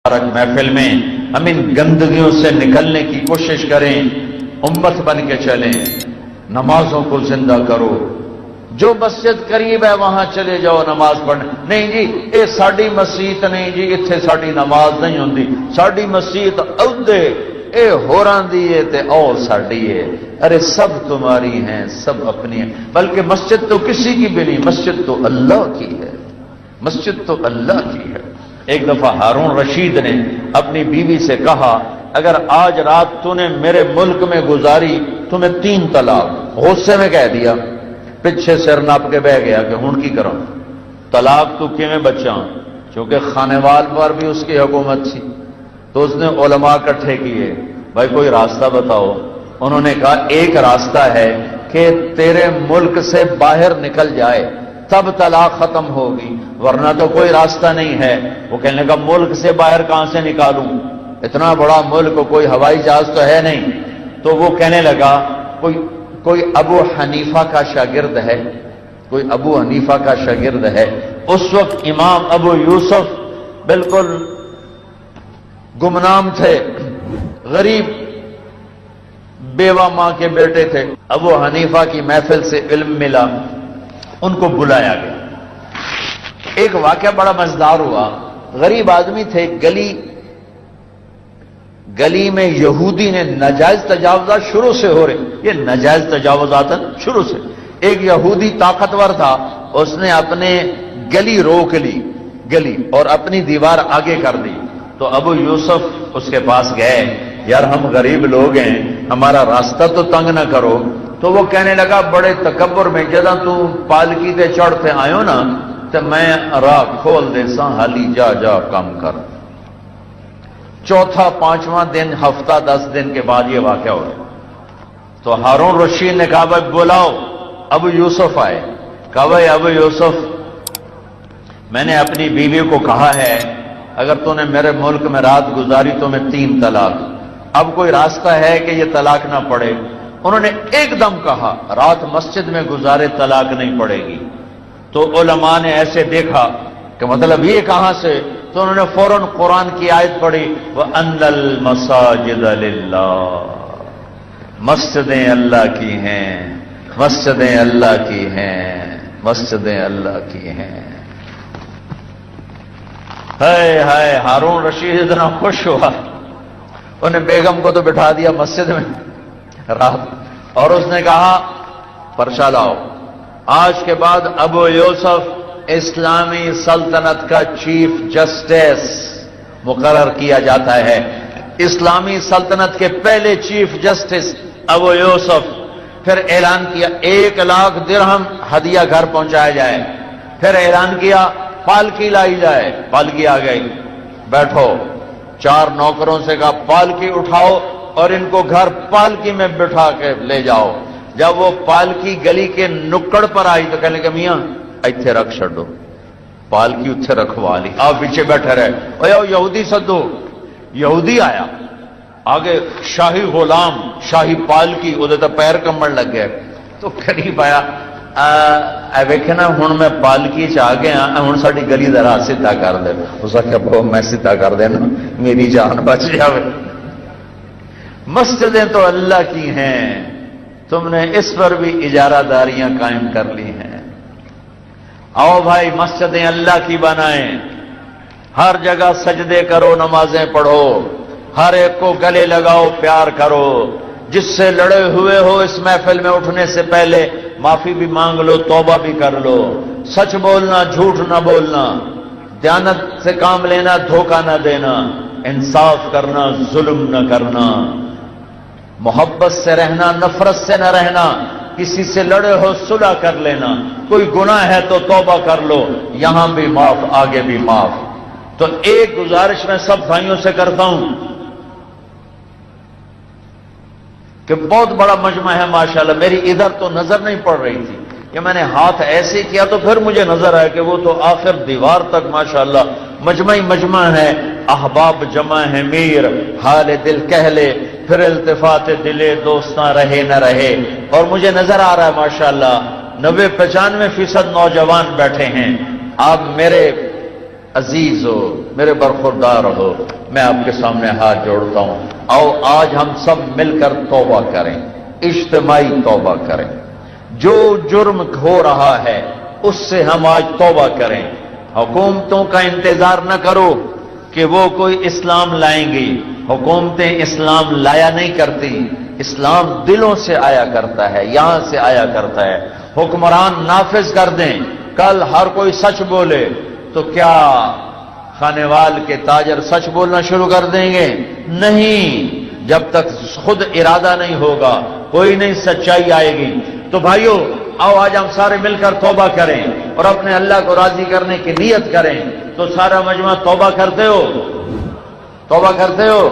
محفل میں ہم ان گندگیوں سے نکلنے کی کوشش کریں، امت بن کے چلیں، نمازوں کو زندہ کرو۔ جو مسجد قریب ہے وہاں چلے جاؤ نماز پڑھنے۔ نہیں جی یہ ساڑی مسجد نہیں جی، اتھے ساڑی نماز نہیں ہوندی، ساڑی مسجد اودے اے ہوران دی ہے تے او ساڑی ہے۔ ارے سب تمہاری ہیں، سب اپنی ہیں، بلکہ مسجد تو کسی کی بھی نہیں، مسجد تو اللہ کی ہے، مسجد تو اللہ کی ہے۔ ایک دفعہ ہارون رشید نے اپنی بیوی سے کہا اگر آج رات تو نے میرے ملک میں گزاری تمہیں 3 طلاق۔ غصے میں کہہ دیا، پیچھے سر ناپ کے بہ گیا کہ ہون کی کروں طلاق تو کیویں بچاں، چونکہ خانے وال پر بھی اس کی حکومت تھی۔ تو اس نے علماء اکٹھے کیے، بھائی کوئی راستہ بتاؤ۔ انہوں نے کہا ایک راستہ ہے کہ تیرے ملک سے باہر نکل جائے تب طلاق ختم ہوگی، ورنہ تو کوئی راستہ نہیں ہے۔ وہ کہنے لگا ملک سے باہر کہاں سے نکالوں، اتنا بڑا ملک، کوئی ہوائی جہاز تو ہے نہیں۔ تو وہ کہنے لگا کوئی ابو حنیفہ کا شاگرد ہے، کوئی ابو حنیفہ کا شاگرد ہے۔ اس وقت امام ابو یوسف بالکل گمنام تھے، غریب بیوہ ماں کے بیٹے تھے۔ ابو حنیفہ کی محفل سے علم ملا، ان کو بلایا گیا۔ ایک واقعہ بڑا مزدار ہوا، غریب آدمی تھے، گلی میں یہودی نے ناجائز تجاوزات شروع سے ہو رہے، یہ ناجائز تجاوزات شروع سے۔ ایک یہودی طاقتور تھا، اس نے اپنے گلی روک لی، گلی اور اپنی دیوار آگے کر دی۔ تو ابو یوسف اس کے پاس گئے، یار ہم غریب لوگ ہیں، ہمارا راستہ تو تنگ نہ کرو۔ تو وہ کہنے لگا بڑے تکبر میں، جدہ تو پالکی تے چڑھتے آئیو نا تو میں راہ کھول دے سا، حالی جا جا کام کر۔ چوتھا 5واں دن، ہفتہ 10 دن کے بعد یہ واقعہ ہو گیا۔ تو ہارون رشید نے کہا بھائی بلاؤ۔ ابو یوسف آئے، کہا بھائی ابو یوسف میں نے اپنی بیوی کو کہا ہے اگر تو نے میرے ملک میں رات گزاری تو میں 3 طلاق، اب کوئی راستہ ہے کہ یہ طلاق نہ پڑے؟ انہوں نے ایک دم کہا رات مسجد میں گزارے طلاق نہیں پڑے گی۔ تو علماء نے ایسے دیکھا کہ مطلب یہ کہاں سے؟ تو انہوں نے فوراً قرآن کی آیت پڑھی، وَأَنَّ الْمَسَاجِدَ لِلَّهِ، مسجدیں اللہ کی ہیں، مسجدیں اللہ کی ہیں، مسجدیں اللہ کی ہیں۔ ہائے ہائے، ہارون رشید اتنا خوش ہوا، انہیں بیگم کو تو بٹھا دیا مسجد میں رات، اور اس نے کہا پرچہ لاؤ، آج کے بعد ابو یوسف اسلامی سلطنت کا چیف جسٹس مقرر کیا جاتا ہے۔ اسلامی سلطنت کے پہلے چیف جسٹس ابو یوسف۔ پھر اعلان کیا 1 لاکھ درہم ہدیہ گھر پہنچایا جائے۔ پھر اعلان کیا پالکی لائی جائے، پالکی آ گئی، بیٹھو، 4 نوکروں سے کہا پالکی اٹھاؤ اور ان کو گھر پالکی میں بٹھا کے لے جاؤ۔ جب وہ پالکی گلی کے نکڑ پر آئی تو کہنے لگے میاں ایتھے رکھ چھڑو، پالکی اتھے رکھوا لی، آپ پیچھے بیٹھے رہے۔ اوہ یہودی سدو، یہودی آیا، آگے شاہی غلام، شاہی پالکی، ادھے تو پیر کمبڑ لگ گئے۔ تو قریب آیا، ویکھنا ہن میں پالکی چ آ گیا، ہن ساڈی گلی دا راہ سیدھا کر دے۔ اس آخیا بہو میں سیدھا کر دینا، میری جان بچ جاوے۔ مسجدیں تو اللہ کی ہیں، تم نے اس پر بھی اجارہ داریاں قائم کر لی ہیں۔ آؤ بھائی مسجدیں اللہ کی بنائیں، ہر جگہ سجدے کرو، نمازیں پڑھو، ہر ایک کو گلے لگاؤ، پیار کرو۔ جس سے لڑے ہوئے ہو اس محفل میں اٹھنے سے پہلے معافی بھی مانگ لو، توبہ بھی کر لو۔ سچ بولنا، جھوٹ نہ بولنا، دیانت سے کام لینا، دھوکہ نہ دینا، انصاف کرنا، ظلم نہ کرنا، محبت سے رہنا، نفرت سے نہ رہنا، کسی سے لڑے ہو صلح کر لینا، کوئی گناہ ہے تو توبہ کر لو، یہاں بھی معاف، آگے بھی معاف۔ تو ایک گزارش میں سب بھائیوں سے کرتا ہوں کہ بہت بڑا مجمع ہے ماشاءاللہ، میری ادھر تو نظر نہیں پڑ رہی تھی کہ میں نے ہاتھ ایسے کیا تو پھر مجھے نظر آیا کہ وہ تو آخر دیوار تک ماشاءاللہ مجمع ہی مجمع ہے۔ احباب جمع ہے میر، حال دل کہہ لے، پھر التفات دلے دوستاں رہے نہ رہے۔ اور مجھے نظر آ رہا ہے ماشاءاللہ 90-95% نوجوان بیٹھے ہیں۔ آپ میرے عزیز ہو، میرے برخوردار ہو، میں آپ کے سامنے ہاتھ جوڑتا ہوں، آؤ آج ہم سب مل کر توبہ کریں، اجتماعی توبہ کریں۔ جو جرم ہو رہا ہے اس سے ہم آج توبہ کریں۔ حکومتوں کا انتظار نہ کرو کہ وہ کوئی اسلام لائیں گی، حکومتیں اسلام لایا نہیں کرتی، اسلام دلوں سے آیا کرتا ہے، یہاں سے آیا کرتا ہے۔ حکمران نافذ کر دیں، کل ہر کوئی سچ بولے تو کیا خانیوال کے تاجر سچ بولنا شروع کر دیں گے؟ نہیں، جب تک خود ارادہ نہیں ہوگا کوئی نہیں سچائی آئے گی۔ تو بھائیو آؤ آج ہم سارے مل کر توبہ کریں اور اپنے اللہ کو راضی کرنے کی نیت کریں۔ تو سارا مجمع توبہ کرتے ہو؟ توبہ کرتے ہو؟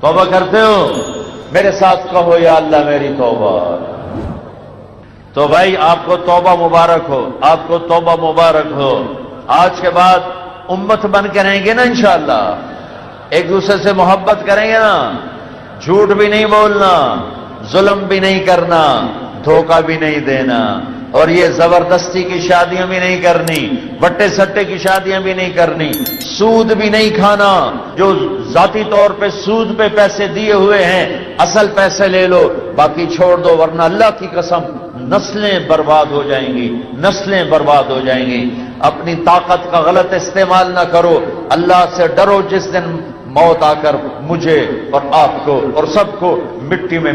توبہ کرتے ہو؟ میرے ساتھ کہو یا اللہ میری توبہ۔ تو بھائی آپ کو توبہ مبارک ہو، آپ کو توبہ مبارک ہو۔ آج کے بعد امت بن کے رہیں گے نا انشاءاللہ، ایک دوسرے سے محبت کریں گے نا، جھوٹ بھی نہیں بولنا، ظلم بھی نہیں کرنا، دھوکہ بھی نہیں دینا، اور یہ زبردستی کی شادیاں بھی نہیں کرنی، بٹے سٹے کی شادیاں بھی نہیں کرنی، سود بھی نہیں کھانا۔ جو ذاتی طور پہ سود پہ پیسے دیے ہوئے ہیں اصل پیسے لے لو، باقی چھوڑ دو، ورنہ اللہ کی قسم نسلیں برباد ہو جائیں گی، نسلیں برباد ہو جائیں گی۔ اپنی طاقت کا غلط استعمال نہ کرو، اللہ سے ڈرو جس دن موت آ کر مجھے اور آپ کو اور سب کو مٹی میں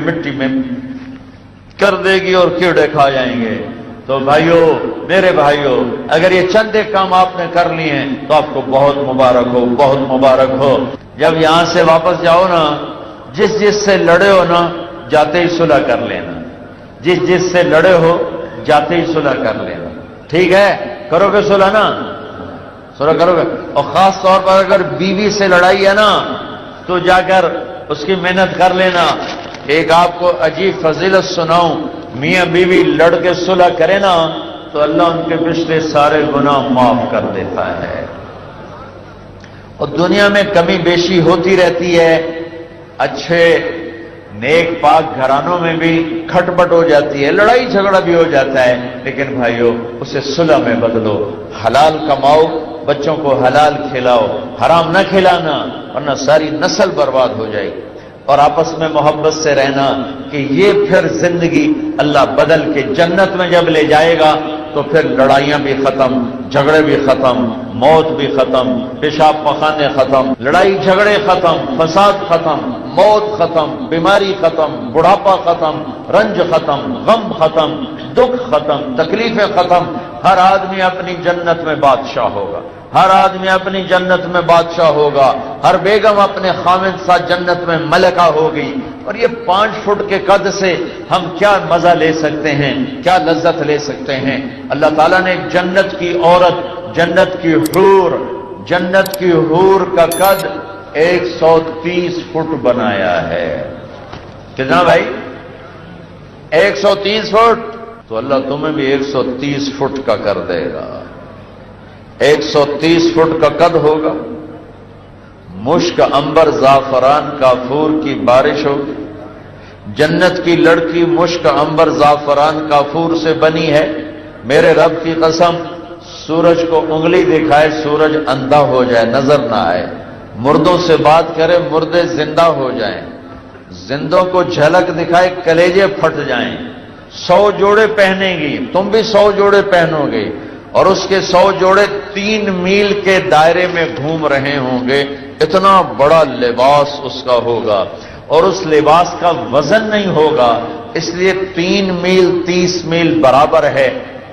کر دے گی اور کیڑے کھا جائیں گے۔ تو بھائیو، میرے بھائیو، اگر یہ چند ایک کام آپ نے کر لیے ہیں تو آپ کو بہت مبارک ہو، بہت مبارک ہو۔ جب یہاں سے واپس جاؤ نا، جس سے لڑے ہو نا جاتے ہی صلح کر لینا، جس سے لڑے ہو جاتے ہی صلح کر لینا، ٹھیک ہے؟ کرو گے صلح نا؟ صلح کرو گے؟ اور خاص طور پر اگر بیوی سے لڑائی ہے نا تو جا کر اس کی محنت کر لینا۔ ایک آپ کو عجیب فضیلت سناؤں، میاں بیوی لڑ کے صلح کرے نا تو اللہ ان کے پچھلے سارے گناہ معاف کر دیتا ہے۔ اور دنیا میں کمی بیشی ہوتی رہتی ہے، اچھے نیک پاک گھرانوں میں بھی کھٹپٹ ہو جاتی ہے، لڑائی جھگڑا بھی ہو جاتا ہے، لیکن بھائیو اسے صلح میں بدلو، حلال کماؤ، بچوں کو حلال کھلاؤ، حرام نہ کھلانا ورنہ ساری نسل برباد ہو جائے گی۔ اور آپس میں محبت سے رہنا کہ یہ پھر زندگی اللہ بدل کے جنت میں جب لے جائے گا تو پھر لڑائیاں بھی ختم، جھگڑے بھی ختم، موت بھی ختم، پیشاب پخانے ختم، لڑائی جھگڑے ختم، فساد ختم، موت ختم، بیماری ختم، بڑھاپا ختم، رنج ختم، غم ختم، دکھ ختم، تکلیفیں ختم۔ ہر آدمی اپنی جنت میں بادشاہ ہوگا، ہر آدمی اپنی جنت میں بادشاہ ہوگا، ہر بیگم اپنے خاوند ساتھ جنت میں ملکہ ہوگی۔ اور یہ 5 فٹ کے قد سے ہم کیا مزہ لے سکتے ہیں، کیا لذت لے سکتے ہیں؟ اللہ تعالیٰ نے جنت کی عورت، جنت کی حور کا قد 130 فٹ بنایا ہے۔ کتنا بھائی؟ 130 فٹ؟ تو اللہ تمہیں بھی 130 فٹ کا کر دے گا، 130 فٹ کا قد ہوگا، مشک عنبر زعفران کافور کی بارش ہوگی۔ جنت کی لڑکی مشک عنبر زعفران کافور سے بنی ہے۔ میرے رب کی قسم، سورج کو انگلی دکھائے سورج اندھا ہو جائے، نظر نہ آئے، مردوں سے بات کرے مردے زندہ ہو جائیں، زندوں کو جھلک دکھائے کلیجے پھٹ جائیں۔ 100 جوڑے پہنے گی، تم بھی 100 جوڑے پہنو گے، اور اس کے 100 جوڑے 3 میل کے دائرے میں گھوم رہے ہوں گے۔ اتنا بڑا لباس اس کا ہوگا، اور اس لباس کا وزن نہیں ہوگا، اس لیے 3 میل 30 میل برابر ہے،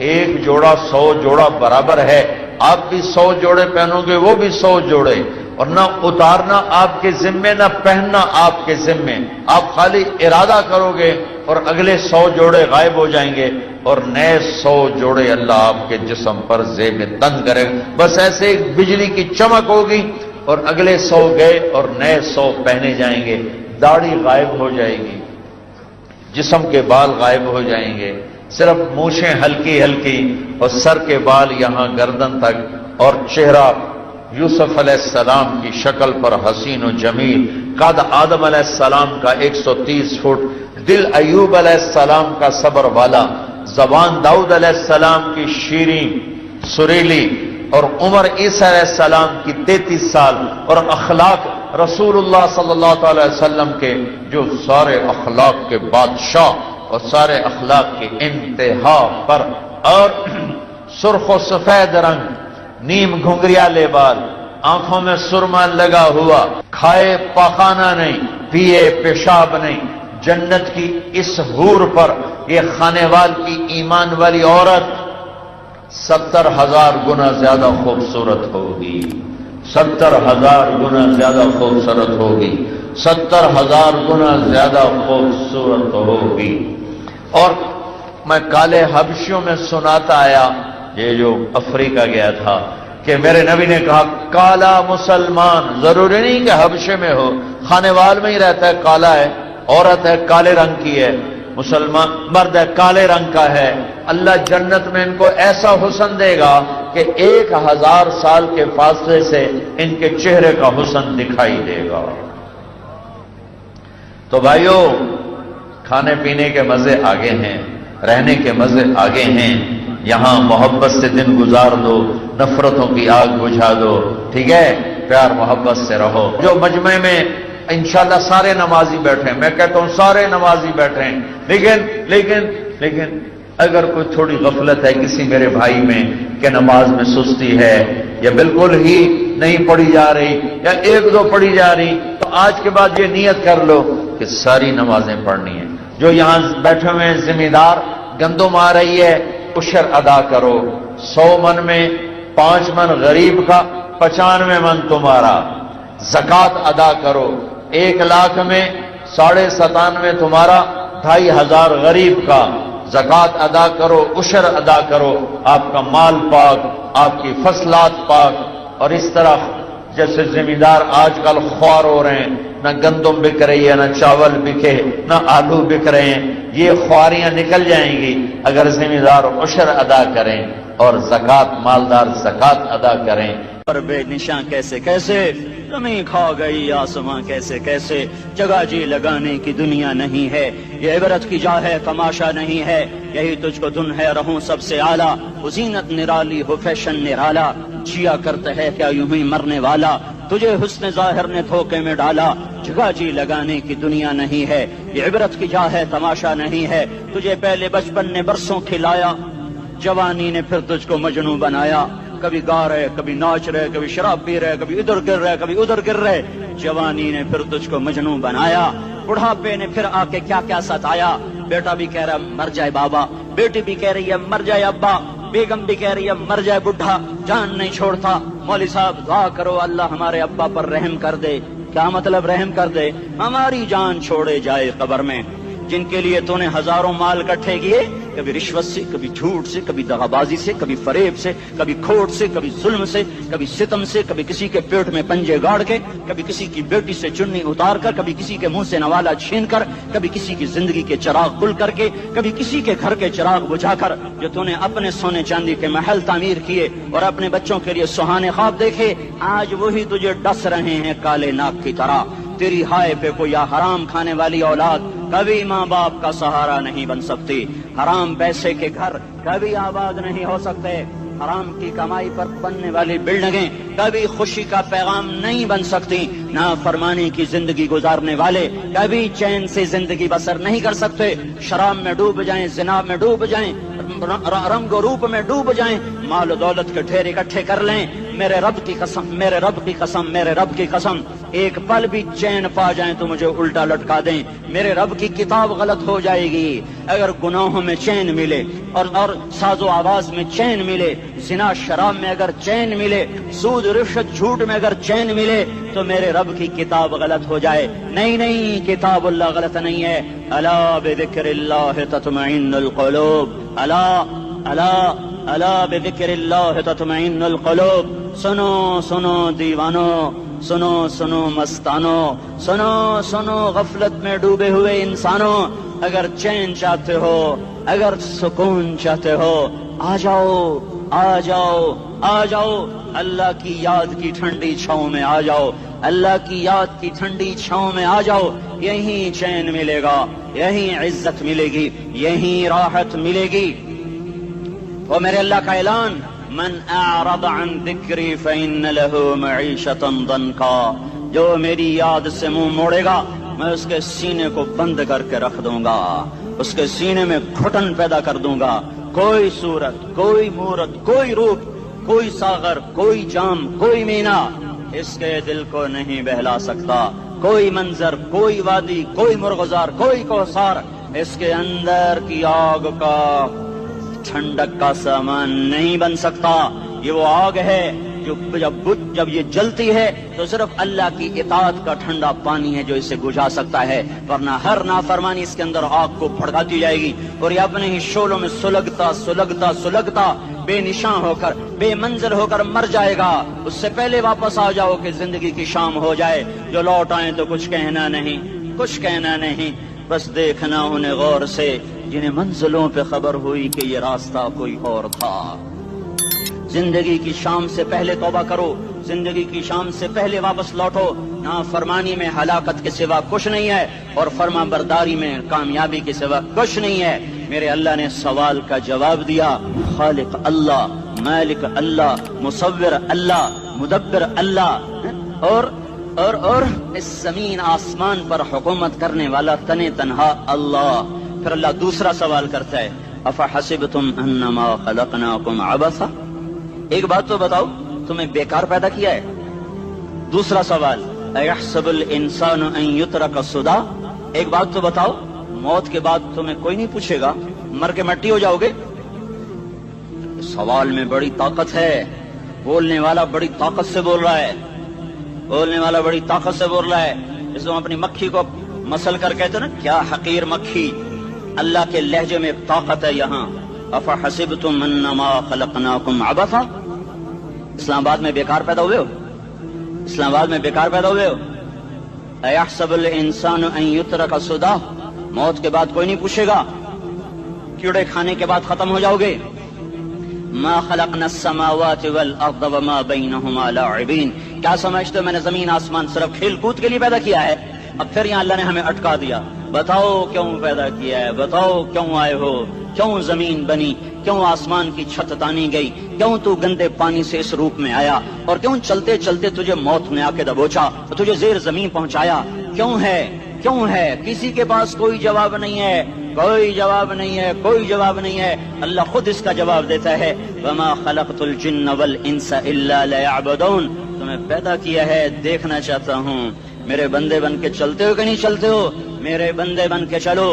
ایک جوڑا 100 جوڑا برابر ہے۔ آپ بھی 100 جوڑے پہنو گے، وہ بھی 100 جوڑے، اور نہ اتارنا آپ کے ذمے نہ پہننا آپ کے ذمے، آپ خالی ارادہ کرو گے اور اگلے 100 جوڑے غائب ہو جائیں گے، اور نئے 100 جوڑے اللہ آپ کے جسم پر زیب تن کرے گا۔ بس ایسے ایک بجلی کی چمک ہوگی اور اگلے 100 گئے اور نئے 100 پہنے جائیں گے۔ داڑھی غائب ہو جائے گی، جسم کے بال غائب ہو جائیں گے، صرف مونچھیں ہلکی ہلکی اور سر کے بال یہاں گردن تک، اور چہرہ یوسف علیہ السلام کی شکل پر حسین و جمیل، قد آدم علیہ السلام کا 130 فٹ، دل ایوب علیہ السلام کا صبر والا، زبان داؤد علیہ السلام کی شیریں سریلی، اور عمر عیسیٰ علیہ السلام کی 33 سال، اور اخلاق رسول اللہ صلی اللہ تعالی وسلم کے جو سارے اخلاق کے بادشاہ اور سارے اخلاق کے انتہا پر، اور سرخ و سفید رنگ، نیم گھنگریالے بال، آنکھوں میں سرما لگا ہوا، کھائے پاخانہ نہیں، پیے پیشاب نہیں، جنت کی اس حور پر یہ خانے وال کی ایمان والی عورت 70,000 گنا زیادہ خوبصورت ہوگی، 70,000 گنا زیادہ خوبصورت ہوگی، 70,000 گنا زیادہ خوبصورت ہوگی۔ اور میں کالے حبشیوں میں سناتا آیا، یہ جو افریقہ گیا تھا، کہ میرے نبی نے کہا کالا مسلمان، ضروری نہیں کہ حبشے میں ہو، خانے وال میں ہی رہتا ہے، کالا ہے، عورت ہے کالے رنگ کی ہے، مسلمان مرد ہے کالے رنگ کا ہے، اللہ جنت میں ان کو ایسا حسن دے گا کہ 1000 سال کے فاصلے سے ان کے چہرے کا حسن دکھائی دے گا۔ تو بھائیو، کھانے پینے کے مزے آگے ہیں، رہنے کے مزے آگے ہیں، یہاں محبت سے دن گزار دو، نفرتوں کی آگ بجھا دو، ٹھیک ہے، پیار محبت سے رہو۔ جو مجمع میں انشاءاللہ سارے نمازی بیٹھے ہیں، میں کہتا ہوں سارے نمازی بیٹھے ہیں، لیکن اگر کوئی تھوڑی غفلت ہے کسی میرے بھائی میں کہ نماز میں سستی ہے، یا بالکل ہی نہیں پڑھی جا رہی، یا 1-2 پڑھی جا رہی، تو آج کے بعد یہ نیت کر لو کہ ساری نمازیں پڑھنی ہیں۔ جو یہاں بیٹھے ہوئے ہیں ذمہ دار، گندم آ رہی ہے، عشر ادا کرو، 100 من میں 5 من غریب کا، 95 من تمہارا، زکوٰۃ ادا کرو، 1 لاکھ میں 97.5 تمہارا، 2500 غریب کا، زکوٰۃ ادا کرو، عشر ادا کرو، آپ کا مال پاک، آپ کی فصلات پاک۔ اور اس طرح جیسے ذمہ دار آج کل خوار ہو رہے ہیں، نہ گندم بک رہی ہے، نہ چاول بکے، نہ آلو بک رہے ہیں، یہ خواریاں نکل جائیں گی اگر ذمہ دار عشر ادا کریں اور زکوٰۃ، مالدار زکوٰۃ ادا کریں۔ پر بے نشاں کیسے کیسے زمین کھا گئی آسماں کیسے کیسے، جگہ جی لگانے کی دنیا نہیں ہے، یہ عبرت کی جا ہے تماشا نہیں ہے، یہی تجھ کو دن ہے رہوں سب سے اعلیٰ، وہ زینت نرالی ہو فیشن نرالا، جیا کرتا ہے کیا یوں ہی مرنے والا، تجھے حسن ظاہر نے دھوکے میں ڈالا، جگہ جی لگانے کی دنیا نہیں ہے، یہ عبرت کی جا ہے تماشا نہیں ہے، تجھے پہلے بچپن نے برسوں کھلایا، جوانی نے پھر تجھ کو مجنوں بنایا، کبھی گا رہے کبھی ناچ رہے کبھی شراب پی رہے کبھی ادھر گر رہے کبھی ادھر گر رہے، جوانی نے پھر تجھ کو مجنوں بنایا، بڑھاپے نے پھر آ کے کیا کیا ستایا، بیٹا بھی کہہ رہا مر جائے بابا، بیٹی بھی کہہ رہی ہے مر جائے ابا، بیگم بھی کہہ رہی ہے مر جائے بڈھا، جان نہیں چھوڑتا، مولوی صاحب دعا کرو اللہ ہمارے ابا پر رحم کر دے، کیا مطلب رحم کر دے، ہماری جان چھوڑے جائے قبر میں، جن کے لیے تو نے ہزاروں مال اکٹھے کیے، کبھی رشوت سے کبھی جھوٹ سے کبھی دغا بازی سے کبھی فریب سے کبھی کھوٹ سے کبھی ظلم سے کبھی ستم سے، کبھی کسی کے پیٹ میں پنجے گاڑ کے، کبھی کسی کی بیٹی سے چنی اتار کر، کبھی کسی کے منہ سے نوالا چھین کر، کبھی کسی کی زندگی کے چراغ گل کر کے، کبھی کسی کے گھر کے چراغ بجھا کر، جو تو نے اپنے سونے چاندی کے محل تعمیر کیے اور اپنے بچوں کے لیے سہانے خواب دیکھے، آج وہی تجھے ڈس رہے ہیں کالے ناک کی طرح، تیری ہائے پہ کو یا حرام کھانے والی اولاد کبھی ماں باپ کا سہارا نہیں بن سکتی، حرام پیسے کے گھر کبھی آباد نہیں ہو سکتے، حرام کی کمائی پر بننے والی بلڈنگیں کبھی خوشی کا پیغام نہیں بن سکتی، نافرمانی کی زندگی گزارنے والے کبھی چین سے زندگی بسر نہیں کر سکتے، شراب میں ڈوب جائیں، زنا میں ڈوب جائیں، رنگ و روپ میں ڈوب جائیں، مال و دولت کے ڈھیر اکٹھے کر لیں، میرے رب کی قسم، میرے رب کی قسم، میرے رب کی قسم، ایک پل بھی چین پا جائیں تو مجھے الٹا لٹکا دیں، میرے رب کی کتاب غلط ہو جائے گی اگر گناہوں میں چین ملے اور ساز و آواز میں چین ملے، زنا شراب میں اگر چین ملے، سود رشوت جھوٹ میں اگر چین ملے تو میرے رب کی کتاب غلط ہو جائے، نہیں کتاب اللہ غلط نہیں ہے، الا بذکر اللہ تطمئن القلوب، الا بذکر اللہ تطمئن القلوب، سنو دیوانو، سنو مستانو، سنو غفلت میں ڈوبے ہوئے انسانوں، اگر چین چاہتے ہو، اگر سکون چاہتے ہو، آ جاؤ اللہ کی یاد کی ٹھنڈی چھاؤں میں آ جاؤ، اللہ کی یاد کی ٹھنڈی چھاؤں میں آ جاؤ، یہیں چین ملے گا، یہیں عزت ملے گی، یہیں راحت ملے گی۔ وہ میرے اللہ کا اعلان من اعرض عن ذکری فإن له معیشۃ ضنکا، جو میری یاد سے منہ موڑے گا میں اس کے سینے کو بند کر کے رکھ دوں گا، اس کے سینے میں گھٹن پیدا کر دوں گا۔ کوئی صورت، کوئی مورت، کوئی روپ، کوئی ساغر، کوئی جام، کوئی مینا اس کے دل کو نہیں بہلا سکتا، کوئی منظر، کوئی وادی، کوئی مرغزار، کوئی کوثر اس کے اندر کی آگ کا ٹھنڈک کا سامان نہیں بن سکتا۔ یہ وہ آگ ہے جو جب یہ جلتی ہے تو صرف اللہ کی اطاعت کا ٹھنڈا پانی ہے جو اسے بجھا سکتا ہے، ورنہ ہر نافرمانی اس کے اندر آگ کو بھڑکاتی جائے گی اور یہ اپنے ہی شعلوں میں سلگتا سلگتا سلگتا بے نشان ہو کر، بے منزل ہو کر مر جائے گا۔ اس سے پہلے واپس آ جاؤ کہ زندگی کی شام ہو جائے۔ جو لوٹ آئیں تو کچھ کہنا نہیں، کچھ کہنا نہیں، بس دیکھنا انہیں غور سے جنہیں منزلوں پہ خبر ہوئی کہ یہ راستہ کوئی اور تھا۔ زندگی کی شام سے پہلے توبہ کرو، زندگی کی شام سے پہلے واپس لوٹو۔ نافرمانی میں ہلاکت کے سوا کچھ نہیں ہے اور فرما برداری میں کامیابی کے سوا کچھ نہیں ہے۔ میرے اللہ نے سوال کا جواب دیا، خالق اللہ، مالک اللہ، مصور اللہ، مدبر اللہ، اور اس زمین آسمان پر حکومت کرنے والا تنے تنہا اللہ۔ پھر اللہ دوسرا سوال کرتا ہے، افحسبتم انما خلقناکم عبثا، ایک بات تو بتاؤ تمہیں بیکار پیدا کیا ہے؟ دوسرا سوال، ایحسب الانسان ان یترک سدی، ایک بات تو بتاؤ موت کے بعد تمہیں کوئی نہیں پوچھے گا، مر کے مٹی ہو جاؤ گے؟ سوال میں بڑی طاقت ہے، بولنے والا بڑی طاقت سے بول رہا ہے، بولنے والا بڑی طاقت سے بول رہا ہے۔ جس کو اپنی مکھی کو مسل کر کہتے نا کیا حقیر مکھی، اللہ کے لہجے میں ایک طاقت ہے یہاں۔ افحسبتم انما خلقناکم عبثا، اسلام آباد میں بیکار پیدا ہوئے ہو؟ اسلام آباد میں بیکار پیدا ہوئے ہو؟ ایحسب الانسان ان یترک سدی، موت کے بعد کوئی نہیں پوچھے گا، کیڑے کھانے کے بعد ختم ہو جاؤ گے۔ ما خلقنا السماوات والارض وما بینہما لاعبین، کیا سمجھتے ہو میں نے زمین آسمان صرف کھیل کود کے لیے پیدا کیا ہے؟ اب پھر یہاں اللہ نے ہمیں اٹکا دیا، بتاؤ کیوں پیدا کیا ہے، بتاؤ کیوں آئے ہو، کیوں زمین بنی، کیوں آسمان کی چھت تانی گئی، کیوں تو گندے پانی سے اس روپ میں آیا، اور کیوں چلتے چلتے تجھے موت نے آ کے دبوچا اور تجھے زیر زمین پہنچایا، کیوں ہے، کیوں ہے؟ کسی کے پاس کوئی جواب نہیں ہے، کوئی جواب نہیں ہے، کوئی جواب نہیں ہے، اللہ خود اس کا جواب دیتا ہے، وما خلقت الجن والانس الا لیعبدون، تمہیں پیدا کیا ہے دیکھنا چاہتا ہوں میرے بندے بن کے چلتے ہو کہ نہیں چلتے ہو، میرے بندے بن کے چلو۔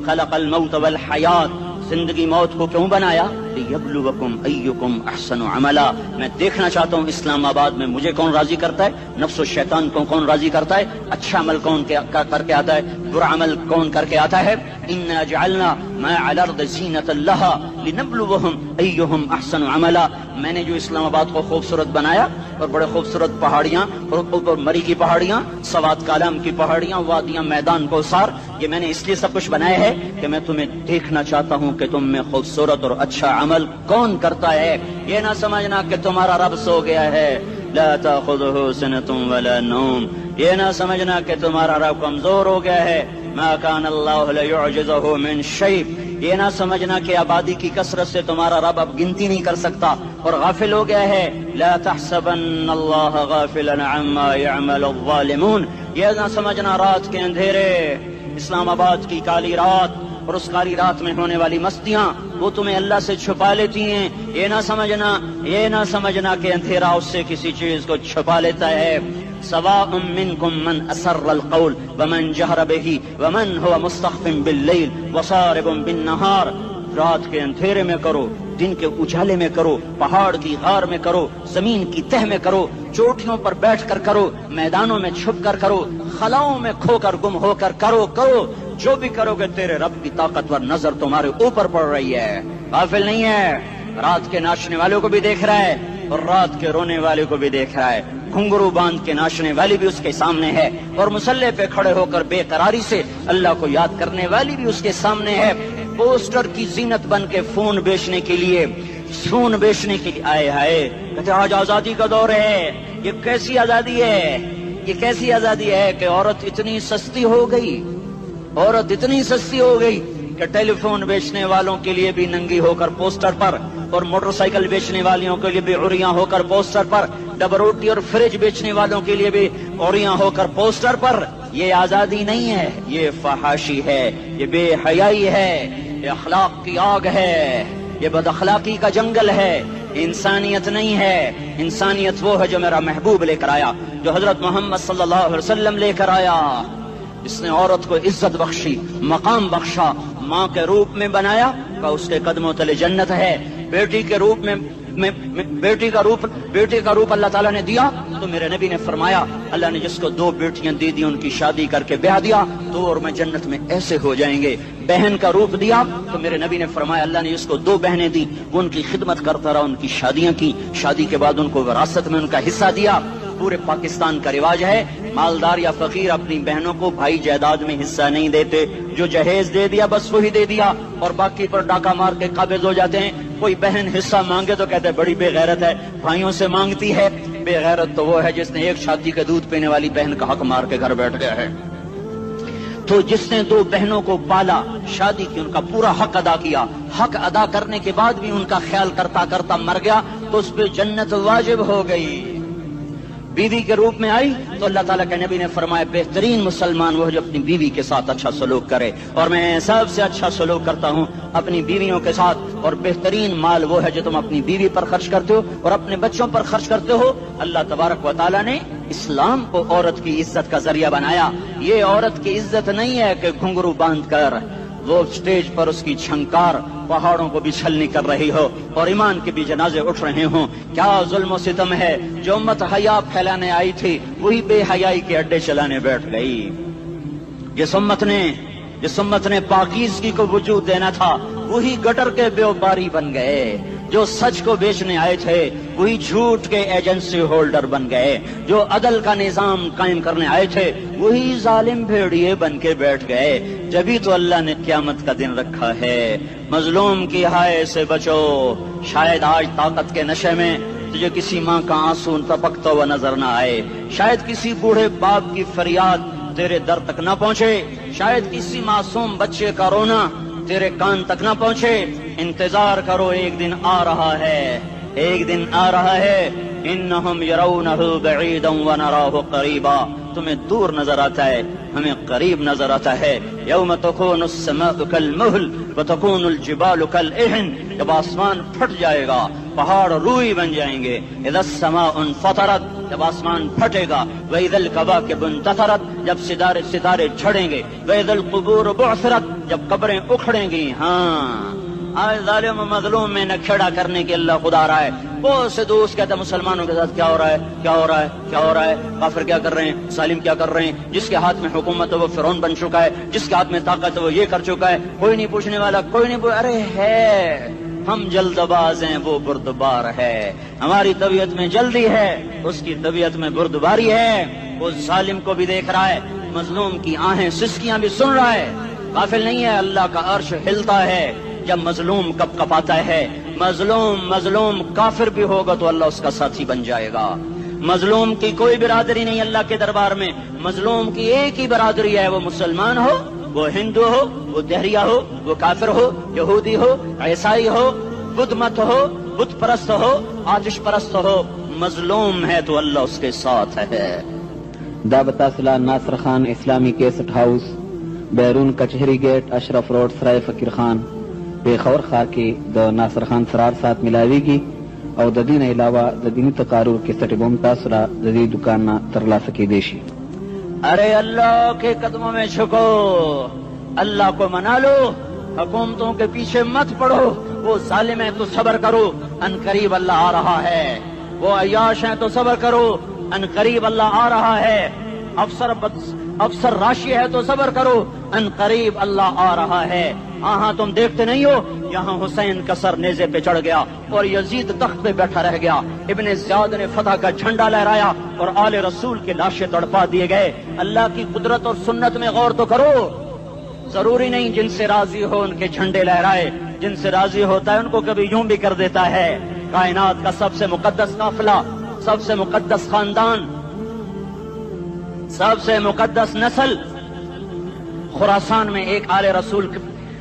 خلق الموت والحیات، زندگی موت کو کیوں بنایا؟ لیبلوکم ایکم احسن عملا، میں دیکھنا چاہتا ہوں اسلام آباد میں مجھے کون راضی کرتا ہے، نفس و شیطان کو کون راضی کرتا ہے، اچھا عمل کون کر کے آتا ہے، برا عمل کون کر کے آتا ہے۔ انا جعلنا ما علی الارض زینۃ لها لنبلوہم ایہم احسن عملا، میں نے جو اسلام آباد کو خوبصورت بنایا اور بڑے خوبصورت پہاڑیاں اور اوپر مری کی پہاڑیاں، سوات کالام کی پہاڑیاں، وادیاں، میدان کوثر، یہ میں نے اس لیے سب کچھ بنایا ہے کہ میں تمہیں دیکھنا چاہتا ہوں کہ تم میں خوبصورت اور اچھا عمل کون کرتا ہے۔ یہ نہ سمجھنا کہ تمہارا رب سو گیا ہے، لا تأخذہ سنۃ ولا نوم، یہ نہ سمجھنا کہ تمہارا رب کمزور ہو گیا ہے، ما کان اللہ لیعجزہ من شیء، یہ نہ سمجھنا کہ آبادی کی کثرت سے تمہارا رب اب گنتی نہیں کر سکتا اور غافل ہو گیا ہے، لا تحسبن اللہ غافلا عما يعمل الظالمون، یہ نہ سمجھنا رات کے اندھیرے، اسلام آباد کی کالی رات اور اس کالی رات میں ہونے والی مستیاں وہ تمہیں اللہ سے چھپا لیتی ہیں، یہ نہ سمجھنا کہ اندھیرا اس سے کسی چیز کو چھپا لیتا ہے۔ سواء منکم من اسر القول ومن جہر بہ ومن هو مستخف باللیل وصارب بالنہار، رات کے اندھیرے میں کرو، دن کے اجالے میں کرو، پہاڑ کی غار میں کرو، زمین کی تہ میں کرو، چوٹیوں پر بیٹھ کر کرو، میدانوں میں چھپ کر کرو، خلاؤں میں کھو کر گم ہو کر کرو، جو بھی کرو گے تیرے رب کی طاقتور نظر تمہارے اوپر پڑ رہی ہے، غافل نہیں ہے، رات کے ناچنے والوں کو بھی دیکھ رہا ہے اور رات کے رونے والے کو بھی دیکھ رہا ہے، گھنگرو باندھ کے ناچنے والی بھی اس کے سامنے ہے اور مسلح پہ کھڑے ہو کر بے قراری سے اللہ کو یاد کرنے والی بھی اس کے سامنے ہے۔ پوسٹر کی زینت بن کے فون بیچنے کے لیے آئے ہائے کہتے آج آزادی کا دور ہے، یہ کیسی آزادی ہے، یہ کیسی آزادی ہے کہ عورت اتنی سستی ہو گئی، عورت اتنی سستی ہو گئی کہ ٹیلی فون بیچنے والوں کے لیے بھی ننگی ہو کر پوسٹر پر، اور موٹر سائیکل بیچنے والوں کے لیے بھی عریاں ہو کر پوسٹر پر، ڈبل روٹی اور فریج بیچنے والوں کے لیے بھی عریاں ہو کر پوسٹر پر. یہ آزادی نہیں ہے، یہ فحاشی ہے، یہ بے حیائی ہے، یہ اخلاق کی آگ ہے، یہ بد اخلاقی کا جنگل ہے. انسانیت نہیں ہے. انسانیت وہ ہے جو میرا محبوب لے کر آیا، جو حضرت محمد صلی اللہ علیہ وسلم لے کر آیا. اس نے عورت کو عزت بخشی، مقام بخشا، ماں کے روپ میں بنایا کہ اس کے قدموں تلے جنت ہے. بیٹی کے روپ میں بیٹی کا روپ اللہ تعالیٰ نے دیا تو میرے نبی نے فرمایا اللہ نے جس کو 2 بیٹیاں دی ان کی شادی کر کے بیاہ دیا تو اور میں جنت میں ایسے ہو جائیں گے. بہن کا روپ دیا تو میرے نبی نے فرمایا اللہ نے جس کو 2 بہنیں دی وہ ان کی خدمت کرتا رہا، ان کی شادیاں کی، شادی کے بعد ان کو وراثت میں ان کا حصہ دیا. پورے پاکستان کا رواج ہے مالدار یا فقیر اپنی بہنوں کو بھائی جائیداد میں حصہ نہیں دیتے. جو جہیز دے دیا بس وہی دے دیا اور باقی پر ڈاکہ مار کے قابض ہو جاتے ہیں. کوئی بہن حصہ مانگے تو کہتے ہیں بڑی بے غیرت ہے، بھائیوں سے مانگتی ہے. بے غیرت تو وہ ہے جس نے ایک شادی کا دودھ پینے والی بہن کا حق مار کے گھر بیٹھ گیا ہے. تو جس نے 2 بہنوں کو پالا، شادی کی، ان کا پورا حق ادا کیا، حق ادا کرنے کے بعد بھی ان کا خیال کرتا کرتا مر گیا تو اس پہ جنت واجب ہو گئی. بیوی کے روپ میں آئی تو اللہ تعالیٰ کے نبی نے فرمایا بہترین مسلمان وہ جو اپنی بیوی کے ساتھ اچھا سلوک کرے، اور میں سب سے اچھا سلوک کرتا ہوں اپنی بیویوں کے ساتھ. اور بہترین مال وہ ہے جو تم اپنی بیوی پر خرچ کرتے ہو اور اپنے بچوں پر خرچ کرتے ہو. اللہ تبارک و تعالیٰ نے اسلام کو عورت کی عزت کا ذریعہ بنایا. یہ عورت کی عزت نہیں ہے کہ گھنگرو باندھ کر وہ اسٹیج پر اس کی چھنکار پہاڑوں کو بھی چھلنی کر رہی ہو اور ایمان کے بھی جنازے اٹھ رہے ہوں. کیا ظلم و ستم ہے. جو امت حیا پھیلانے آئی تھی وہی بے حیائی کے اڈے چلانے بیٹھ گئی. جس امت نے پاکیزگی کو وجود دینا تھا وہی گٹر کے بیوباری بن گئے. جو سچ کو بیچنے آئے تھے وہی جھوٹ کے ایجنسی ہولڈر بن گئے. جو عدل کا نظام قائم کرنے آئے تھے وہی ظالم بھیڑیے بن کے بیٹھ گئے. جبھی تو اللہ نے قیامت کا دن رکھا ہے. مظلوم کی ہائے سے بچو. شاید آج طاقت کے نشے میں تجھے کسی ماں کا آنسو ٹپکتا ہوا نظر نہ آئے، شاید کسی بوڑھے باپ کی فریاد تیرے در تک نہ پہنچے، شاید کسی معصوم بچے کا رونا تیرے کان تک نہ پہنچے. انتظار کرو، ایک دن آ رہا ہے، ایک دن آ رہا ہے. انہم یرونہ بعیدا ونراہ قریبا. تمہیں دور نظر آتا ہے، ہمیں قریب نظر آتا ہے. یوم تکون السماء کالمہل وتکون الجبال کالعہن. جب آسمان پھٹ جائے گا پہاڑ روئی بن جائیں گے. اذا السماء انفطرت. جب آسمان پھٹے گا. واذا الکواکب انتثرت. جب ستارے جھڑیں گے. واذا القبور بعثرت. جب قبریں اکھڑیں گی. ہاں آج ظالم و مظلوم میں نہ کھڑا کرنے کے اللہ خدا رہا ہے. بہت سے دوست کہتے ہیں مسلمانوں کے ساتھ کیا ہو رہا ہے، کیا ہو رہا ہے، کیا ہو رہا ہے، کافر کیا کر رہے ہیں، ظالم کیا کر رہے ہیں. جس کے ہاتھ میں حکومت ہے وہ فرعون بن چکا ہے، جس کے ہاتھ میں طاقت ہے وہ یہ کر چکا ہے. کوئی نہیں پوچھنے والا، کوئی نہیں ارے ہے ہم جلد باز ہیں، وہ بردبار ہے. ہماری طبیعت میں جلدی ہے، اس کی طبیعت میں بردباری ہے. وہ ظالم کو بھی دیکھ رہا ہے، مظلوم کی آہیں سسکیاں بھی سن رہا ہے. غافل نہیں ہے. اللہ کا عرش ہلتا ہے جب مظلوم کپ کپاتا ہے. مظلوم کافر بھی ہوگا تو اللہ اس کا ساتھی بن جائے گا. مظلوم کی کوئی برادری نہیں اللہ کے دربار میں. مظلوم کی ایک ہی برادری ہے، وہ مسلمان ہو، وہ ہندو ہو، وہ دہریہ ہو، وہ کافر ہو، یہودی ہو، عیسائی ہو، بدھ مت ہو، بت پرست ہو، آتش پرست ہو. مظلوم ہے تو اللہ اس کے ساتھ ہے. دعوت اصلاح ناصر خان اسلامی کیسٹ ہاؤس، بیرون کچہری گیٹ، اشرف روڈ، سرائے فقیر خان، پیښور ښار کې د ناصر خان سرار سات ملاویږي او د دې نه علاوه د دیني تقارر کیسټ به هم تاسو را د دې دکان نه ترلاسه کیدی شي. ارے اللہ کے قدموں میں جھکو، اللہ کو منا لو، حکومتوں کے پیچھے مت پڑو. وہ ظالم ہیں تو صبر کرو، ان قریب اللہ آ رہا ہے. وہ عیاش ہیں تو صبر کرو، ان قریب اللہ آ رہا ہے. افسر راشی ہے تو صبر کرو، ان قریب اللہ آ رہا ہے. ہاں تم دیکھتے نہیں ہو یہاں حسین کا سر نیزے پہ چڑھ گیا اور یزید تخت پہ بیٹھا رہ گیا. ابن زیاد نے فتح کا جھنڈا لہرایا اور آل رسول کے لاشیں تڑپا دیے گئے. اللہ کی قدرت اور سنت میں غور تو کرو. ضروری نہیں جن سے راضی ہو ان کے جھنڈے لہرائے، جن سے راضی ہوتا ہے ان کو کبھی یوں بھی کر دیتا ہے. کائنات کا سب سے مقدس قافلہ، سب سے مقدس خاندان، سب سے مقدس نسل خراسان میں ایک آل رسول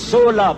16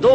2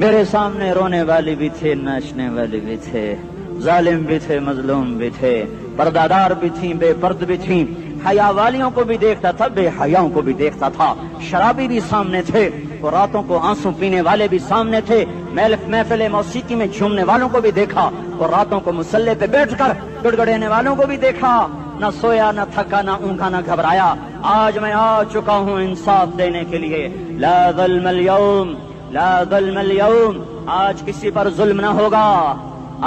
میرے سامنے رونے والے بھی تھے، ناچنے والے بھی تھے، ظالم بھی تھے، مظلوم بھی تھے، پردادار بھی تھیں، بے پرد بھی تھیں، حیا والیوں کو بھی دیکھتا تھا، بے حیاؤں کو بھی دیکھتا تھا، شرابی بھی سامنے تھے، اور راتوں کو آنسو پینے والے بھی سامنے تھے، محفل موسیقی میں جھومنے والوں کو بھی دیکھا، اور راتوں کو مصلے پہ بیٹھ کر گڑگڑانے والوں کو بھی دیکھا۔ نہ سویا، نہ تھکا، نہ اونگا، نہ گھبرایا۔ آج میں آ چکا ہوں انصاف دینے کے لیے۔ لا ظلم اليوم، لا ظلم اليوم، آج کسی پر ظلم نہ ہوگا،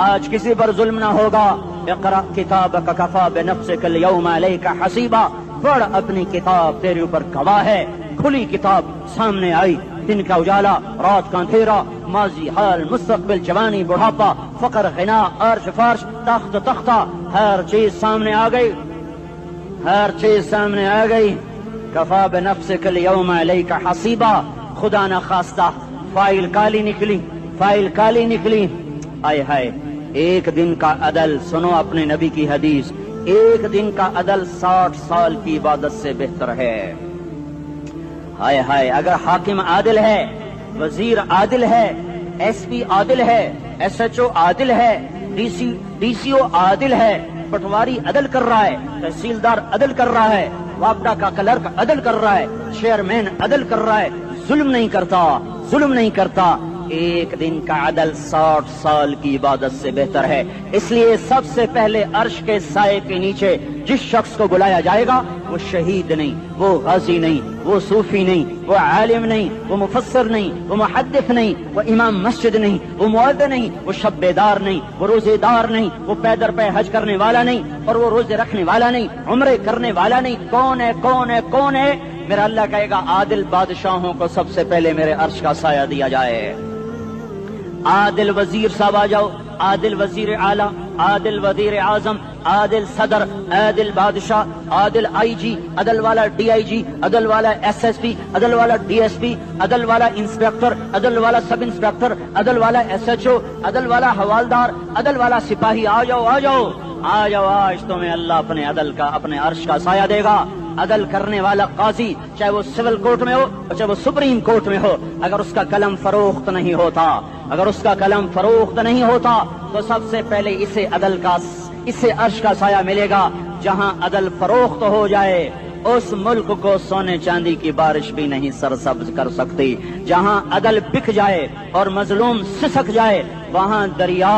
آج کسی پر ظلم نہ ہوگا۔ اقرأ کتابک کفی بنفسک اليوم علیک حسیبا، پڑھ اپنی کتاب، تیرے اوپر گواہ ہے۔ کھلی کتاب سامنے آئی، دن کا اجالا، رات کا اندھیرا، ماضی، حال، مستقبل، جوانی، بڑھاپا، فقر، غنا، عرش، فرش، تخت، تختہ، ہر چیز سامنے آ گئی، ہر چیز سامنے آ گئی۔ کفی بنفسک اليوم علیک حسیبا، خدا نہ خواستہ فائل کالی نکلی، فائل کالی نکلی۔ آئے ہائے، ایک دن کا عدل، سنو اپنے نبی کی حدیث، ایک دن کا عدل 60 سال کی عبادت سے بہتر ہے۔ ہائے ہائے، اگر حاکم عادل ہے، وزیر عادل ہے، ایس پی عادل ہے، ایس ایچ او عادل ہے، ڈی سی او عادل ہے، پٹواری عدل کر رہا ہے، تحصیلدار عدل کر رہا ہے، وابڈا کا کلرک عدل کر رہا ہے، چیئرمین عدل کر رہا ہے، ظلم نہیں کرتا، ظلم نہیں کرتا، ایک دن کا عدل 60 سال کی عبادت سے بہتر ہے۔ اس لیے سب سے پہلے عرش کے سائے کے نیچے جس شخص کو بلایا جائے گا، وہ شہید نہیں، وہ غازی نہیں، وہ صوفی نہیں، وہ عالم نہیں، وہ مفسر نہیں، وہ محدث نہیں، وہ امام مسجد نہیں، وہ مؤذن نہیں، وہ شب بیدار نہیں، وہ روزے دار نہیں، وہ پیدر پہ حج کرنے والا نہیں، اور وہ روزے رکھنے والا نہیں، عمرے کرنے والا نہیں۔ کون ہے، کون ہے، کون ہے؟ میرا اللہ کہے گا عادل بادشاہوں کو سب سے پہلے میرے عرش کا سایہ دیا جائے۔ عادل وزیر صاحب آ جاؤ، عادل وزیر اعلیٰ، عادل وزیر اعظم، عادل صدر، عادل بادشاہ، عادل آئی جی، عدل والا ڈی آئی جی، عدل والا ایس ایس پی، عدل والا ڈی ایس پی، عدل والا انسپیکٹر، عدل والا سب انسپیکٹر، عدل والا ایس ایچ او، عدل والا حوالدار، عدل والا سپاہی، آ جاؤ آ جاؤ آ جاؤ، آج تمہیں اللہ اپنے عدل کا، اپنے عرش کا سایہ دے گا۔ عدل کرنے والا قاضی، چاہے وہ سول کورٹ میں ہو اور چاہے وہ سپریم کورٹ میں ہو، اگر اس کا قلم فروخت نہیں ہوتا، اگر اس کا قلم فروخت نہیں ہوتا تو سب سے پہلے اسے عدل کا، اسے عرش کا سایہ ملے گا۔ جہاں عدل فروخت ہو جائے اس ملک کو سونے چاندی کی بارش بھی نہیں سرسبز کر سکتی۔ جہاں عدل بک جائے اور مظلوم سسک جائے، وہاں دریا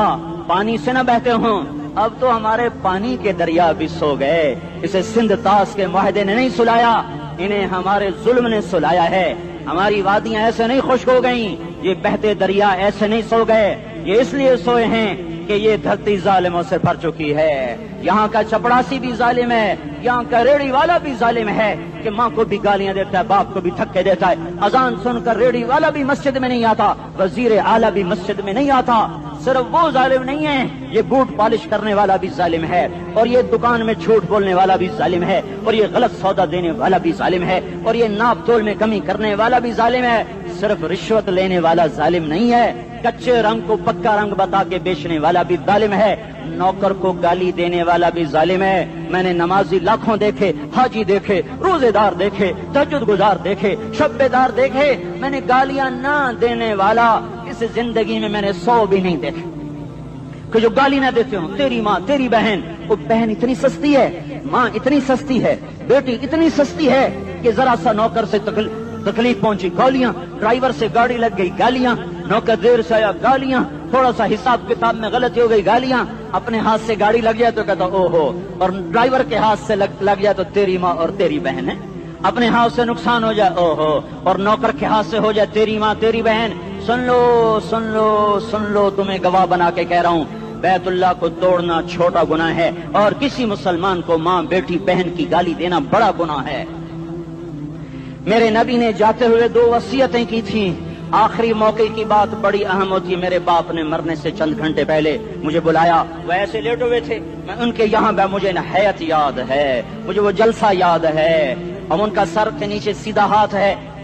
پانی سے نہ بہتے ہوں۔ اب تو ہمارے پانی کے دریا بھی سو گئے، اسے سندھ طاس کے معاہدے نے نہیں سلایا، انہیں ہمارے ظلم نے سلایا ہے۔ ہماری وادیاں ایسے نہیں خشک ہو گئیں، یہ بہتے دریا ایسے نہیں سو گئے، یہ اس لیے سوئے ہیں کہ یہ دھرتی ظالموں سے بھر چکی ہے۔ یہاں کا چپڑاسی بھی ظالم ہے، یہاں کا ریڑھی والا بھی ظالم ہے کہ ماں کو بھی گالیاں دیتا ہے، باپ کو بھی دھکے دیتا ہے۔ اذان سن کر ریڑھی والا بھی مسجد میں نہیں آتا، وزیر اعلیٰ بھی مسجد میں نہیں آتا۔ صرف وہ ظالم نہیں ہے، یہ بوٹ پالش کرنے والا بھی ظالم ہے، اور یہ دکان میں جھوٹ بولنے والا بھی ظالم ہے، اور یہ غلط سودا دینے والا بھی ظالم ہے، اور یہ ناپ تول میں کمی کرنے والا بھی ظالم ہے۔ صرف رشوت لینے والا ظالم نہیں ہے، کچے رنگ کو پکا رنگ بتا کے بیچنے والا بھی ظالم ہے، نوکر کو گالی دینے والا بھی ظالم ہے۔ میں نے نمازی لاکھوں دیکھے، حاجی دیکھے، روزے دار دیکھے، تہجد گزار دیکھے، شب بیدار دیکھے، میں نے گالیاں نہ دینے والا اس زندگی میں نے 100 بھی نہیں دیکھے کہ جو گالی نہ دیتے ہوں۔ تیری ماں، تیری بہن، وہ بہن اتنی سستی ہے، ماں اتنی سستی ہے، بیٹی اتنی سستی ہے کہ ذرا سا نوکر سے تکلیف پہنچی گالیاں، ڈرائیور سے گاڑی لگ گئی گالیاں، نوکر دیر سے آیا گالیاں، تھوڑا سا حساب کتاب میں غلطی ہو گئی گالیاں، اپنے ہاتھ سے گاڑی لگ جائے تو کہتا او ہو، اور ڈرائیور کے ہاتھ سے لگ جائے تو تیری ماں اور تیری بہن ہے، اپنے ہاتھ سے نقصان ہو جائے او ہو، اور نوکر کے ہاتھ سے ہو جائے تیری ماں تیری بہن۔ سن لو سن لو سن لو، تمہیں گواہ بنا کے کہہ رہا ہوں، بیت اللہ کو توڑنا چھوٹا گناہ ہے، اور کسی مسلمان کو ماں، بیٹی، بہن کی گالی دینا بڑا گناہ ہے۔ میرے نبی نے جاتے ہوئے 2 وصیتیں کی تھیں، آخری موقع کی بات بڑی اہم ہوتی ہے۔ میرے باپ نے مرنے سے چند گھنٹے پہلے مجھے بلایا، وہ ایسے لیٹے ہوئے تھے، میں ان کے یہاں مجھے نہایت یاد ہے، مجھے وہ جلسہ یاد ہے، اب ان کا سر کے نیچے سیدھا ہاتھ ہے،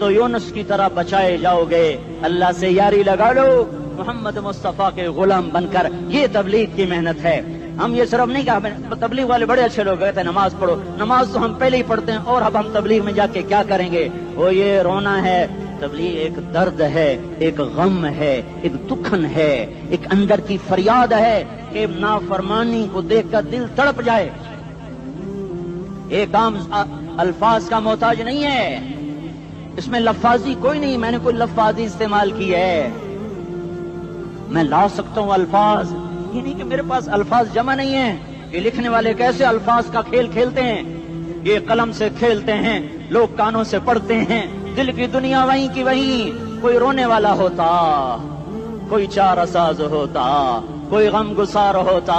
تو یونس کی طرح بچائے جاؤ گے. اللہ سے یاری لگا لو محمد مصطفیٰ کے غلام بن کر. یہ تبلیغ کی محنت ہے. ہم یہ صرف نہیں کہا تبلیغ والے بڑے اچھے لوگ کہتے ہیں نماز پڑھو. نماز تو ہم پہلے ہی پڑھتے ہیں اور اب ہم تبلیغ میں جا کے کیا کریں گے؟ وہ یہ رونا ہے. تبلیغ ایک درد ہے, ایک غم ہے, ایک دکھن ہے, ایک اندر کی فریاد ہے کہ نافرمانی کو دیکھ کر دل تڑپ جائے. ایک عام الفاظ کا محتاج نہیں ہے, اس میں لفاظی کوئی نہیں. میں نے کوئی لفاظی استعمال کی ہے, میں لا سکتا ہوں الفاظ. یہ نہیں کہ میرے پاس الفاظ جمع نہیں ہیں. یہ لکھنے والے کیسے الفاظ کا کھیل کھیلتے ہیں, یہ قلم سے کھیلتے ہیں, لوگ کانوں سے پڑھتے ہیں. دل کی دنیا وہیں کی وہیں. کوئی رونے والا ہوتا, کوئی چارہ ساز ہوتا, کوئی غم گسار ہوتا.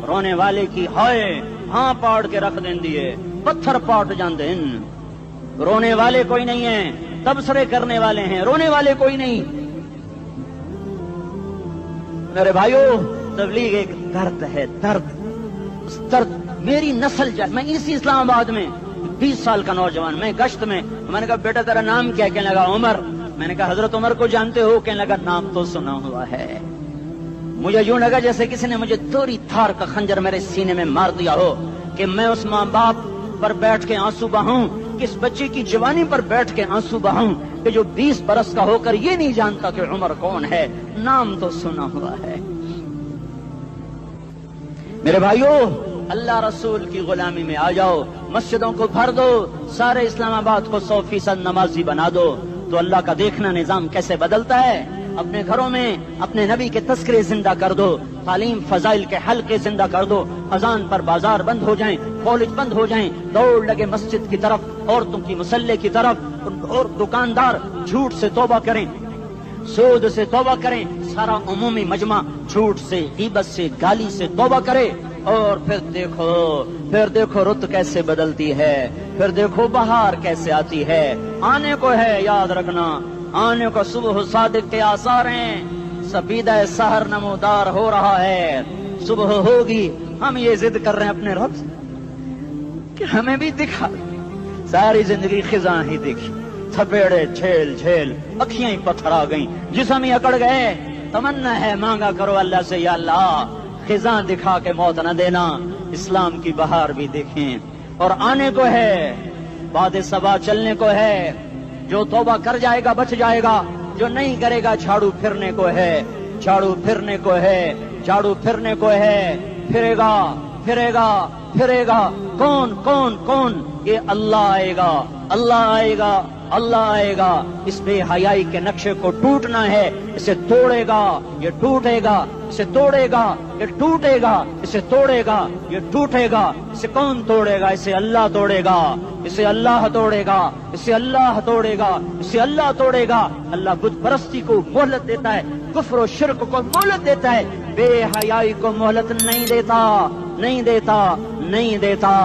رونے والے کی ہائے ہاں پاڑ کے رکھ دیں دیے, پتھر پاٹ جان دیں. رونے والے کوئی نہیں ہیں, تبصرے کرنے والے ہیں, رونے والے کوئی نہیں. میرے بھائیو تبلیغ ایک درد ہے, درد. اس درد میری نسل جائے. میں اسی اسلام آباد میں 20 سال کا نوجوان, میں گشت میں نے کہا بیٹا تیرا نام کیا؟ کہنے لگا عمر. میں نے کہا حضرت عمر کو جانتے ہو؟ کہنے لگا نام تو سنا ہوا ہے. مجھے یوں لگا جیسے کسی نے مجھے دوری تھار کا خنجر میرے سینے میں مار دیا ہو کہ میں اس ماں باپ پر بیٹھ کے آنسو بہاؤں, کس بچے کی جوانی پر بیٹھ کے آنسو بہاؤں کہ جو 20 برس کا ہو کر یہ نہیں جانتا کہ عمر کون ہے. نام تو سنا ہوا ہے. میرے بھائیو اللہ رسول کی غلامی میں آ جاؤ, مسجدوں کو بھر دو, سارے اسلام آباد کو 100% نمازی بنا دو, تو اللہ کا دیکھنا نظام کیسے بدلتا ہے. اپنے گھروں میں اپنے نبی کے تذکرے زندہ کر دو, تعلیم فضائل کے حلقے زندہ کر دو. اذان پر بازار بند ہو جائیں, کالج بند ہو جائیں, دوڑ لگے مسجد کی طرف, عورتوں کی مسلح کی طرف. اور دکاندار جھوٹ سے توبہ کریں, سود سے توبہ کریں. سارا عمومی مجمع جھوٹ سے, غیبت سے, گالی سے توبہ کرے. اور پھر دیکھو رت کیسے بدلتی ہے, پھر دیکھو بہار کیسے آتی ہے. آنے کو ہے, یاد رکھنا, آنے کو صبح صادق کے آثار ہیں. سپیدہ سحر نمودار ہو رہا ہے, صبح ہوگی. ہم یہ ضد کر رہے ہیں اپنے رب سے کہ ہمیں بھی دکھا. ساری زندگی خزاں ہی دکھی, تھپیڑے جھیل جھیل, اکھیاں ہی پتھر آ گئیں, جسم ہی اکڑ گئے. تمنا ہے مانگا کرو اللہ سے, یا اللہ خزاں دکھا کے موت نہ دینا, اسلام کی بہار بھی دیکھیں. اور آنے کو ہے, باد صبا چلنے کو ہے. جو توبہ کر جائے گا بچ جائے گا, جو نہیں کرے گا جھاڑو پھرنے کو ہے, جھاڑو پھرنے کو ہے, جھاڑو پھرنے کو ہے. پھرے گا پھرے گا پھرے گا. کون کون کون؟ یہ اللہ آئے گا, اللہ آئے گا, اللہ آئے گا. اس بے حیائی کے نقشے کو ٹوٹنا ہے. اسے توڑے گا, یہ ٹوٹے گا. اسے توڑے گا, یہ ٹوٹے گا. اسے توڑے گا, یہ ٹوٹے گا. اسے کون توڑے گا؟ اسے اللہ توڑے گا, اسے اللہ توڑے گا, اسے اللہ توڑے گا, اسے اللہ توڑے گا. اللہ بت پرستی کو مہلت دیتا ہے, کفر و شرک کو مہلت دیتا ہے, بے حیائی کو مہلت نہیں دیتا, نہیں دیتا, نہیں دیتا.